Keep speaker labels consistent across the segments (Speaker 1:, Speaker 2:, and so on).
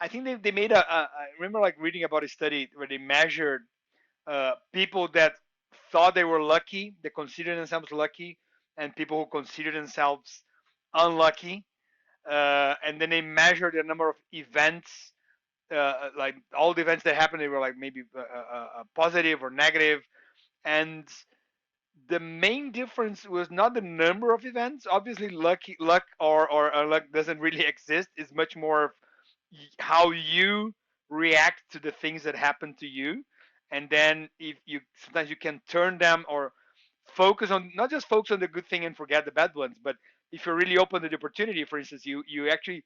Speaker 1: I think they made I remember like reading about a study where they measured people that thought they were lucky, they considered themselves lucky, and people who consider themselves unlucky. And then they measured the number of events, like all the events that happened, they were like maybe positive or negative. And the main difference was not the number of events. Obviously, luck or luck doesn't really exist. It's much more of how you react to the things that happen to you. And then if you sometimes you can turn them or focus on not just focus on the good thing and forget the bad ones, but if you're really open to the opportunity, for instance, you actually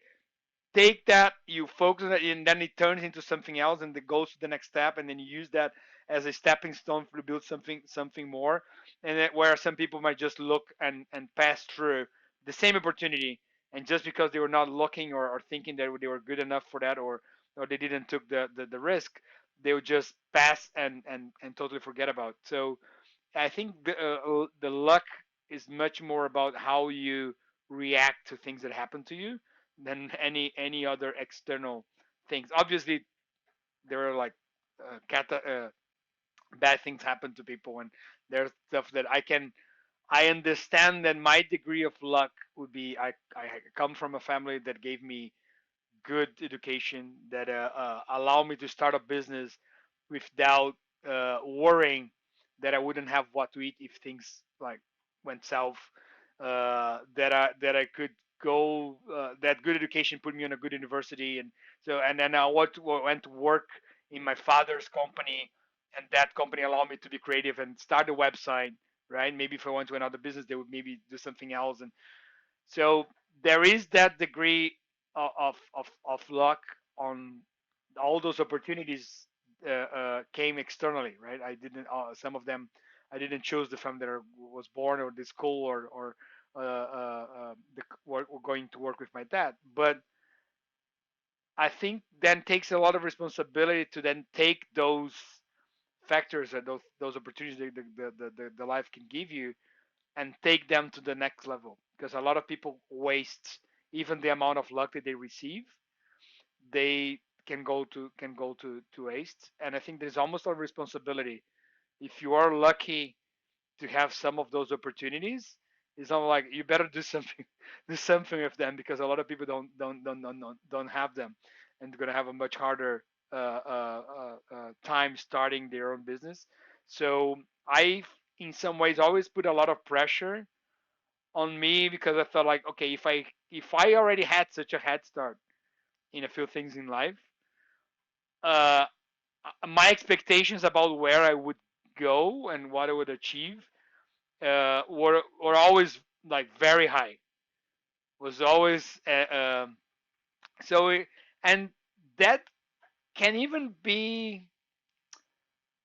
Speaker 1: take that, you focus on it, and then it turns into something else, and it goes to the next step, and then you use that as a stepping stone to build something more. And then, where some people might just look and pass through the same opportunity, and just because they were not looking or thinking that they were good enough for that, or they didn't took the risk, they would just pass and totally forget about. So I think the luck is much more about how you react to things that happen to you than any other external things. Obviously, there are like bad things happen to people, and there's stuff that I understand that my degree of luck would be I come from a family that gave me good education that allow me to start a business without worrying that I wouldn't have what to eat if things like went south. That I could go. That good education put me on a good university, and then went to work in my father's company, and that company allowed me to be creative and start a website. Right? Maybe if I went to another business, they would maybe do something else, and so there is that degree of luck on all those opportunities came externally, right? I didn't some of them I didn't choose the family that I was born or the school or going to work with my dad, but I think then takes a lot of responsibility to then take those factors and those opportunities that the life can give you and take them to the next level, because a lot of people waste even the amount of luck that they receive. They can go to waste, and I think there's almost a responsibility if you are lucky to have some of those opportunities. It's not like you better do something do something with them, because a lot of people don't have them, and they're gonna have a much harder time starting their own business. So I, in some ways, always put a lot of pressure on me, because I thought like, okay, if I already had such a head start in a few things in life, uh, my expectations about where I would go and what I would achieve were always like very high. Was always so it, and that can even be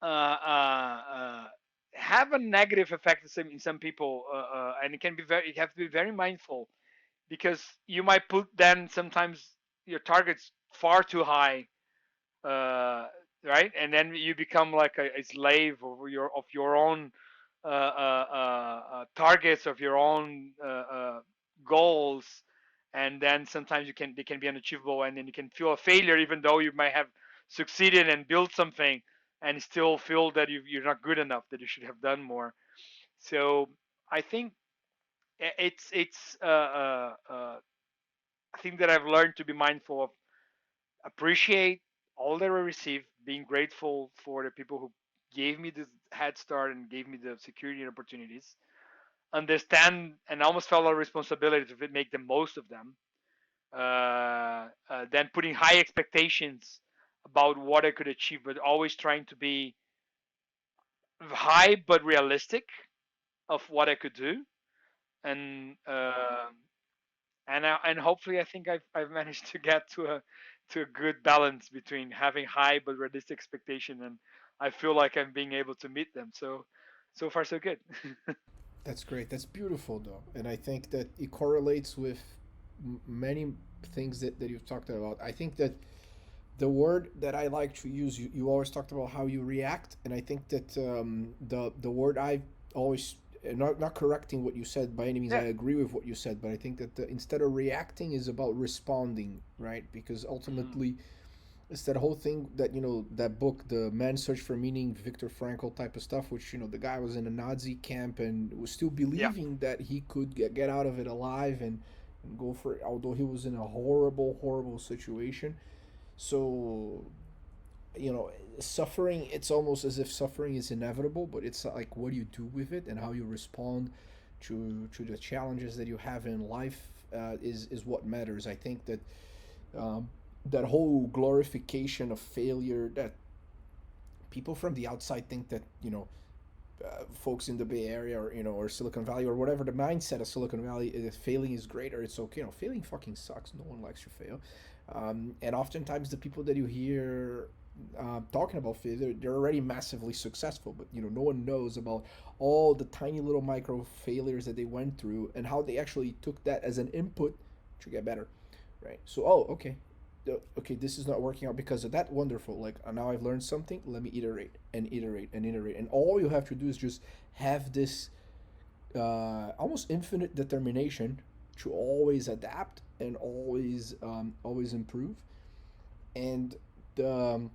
Speaker 1: uh, uh, uh, have a negative effect in some people, and you have to be very mindful, because you might put then sometimes your targets far too high, uh, right? And then you become like a slave of your own targets, of your own goals, and then sometimes they can be unachievable, and then you can feel a failure even though you might have succeeded and built something, and still feel that you're not good enough, that you should have done more. So I think it's I think that I've learned to be mindful of appreciate all that I received, being grateful for the people who gave me this head start and gave me the security and opportunities. Understand and almost felt a responsibility to make the most of them. Then putting high expectations about what I could achieve, but always trying to be high but realistic of what I could do, and and hopefully I think I've managed to get to a good balance between having high but realistic expectation, and I feel like I'm being able to meet them. So far so good.
Speaker 2: That's great. That's beautiful, though, and I think that it correlates with many things that you've talked about. I think that the word that I like to use, you always talked about how you react, and I think that the word I always not correcting what you said by any means. I
Speaker 1: Yeah.
Speaker 2: agree with what you said, but I think that instead of reacting is about responding, right? Because
Speaker 1: Mhm.
Speaker 2: ultimately, it's that whole thing that that book, The Man's Search for Meaning, Viktor Frankl type of stuff, which the guy was in a Nazi camp and was still
Speaker 1: Yeah.
Speaker 2: believing that he could get out of it alive and go for it, although he was in a horrible situation. So suffering, it's almost as if suffering is inevitable, but it's like what do you do with it and how you respond to the challenges that you have in life, is what matters. I think that um, that whole glorification of failure that people from the outside think that folks in the Bay Area or or Silicon Valley or whatever, the mindset of Silicon Valley is failing is great or it's okay. Failing fucking sucks. No one likes to fail. And oftentimes the people that you hear talking about failure, they're already massively successful, but no one knows about all the tiny little micro failures that they went through and how they actually took that as an input to get better, right? So, oh, okay, okay, this is not working out because of that. Wonderful. Like, now I've learned something. Let me iterate and iterate and iterate, and all you have to do is just have this almost infinite determination to always adapt and always improve. And the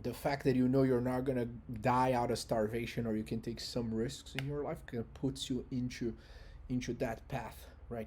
Speaker 2: the fact that you're not gonna die out of starvation, or you can take some risks in your life, kind of puts you into that path, right?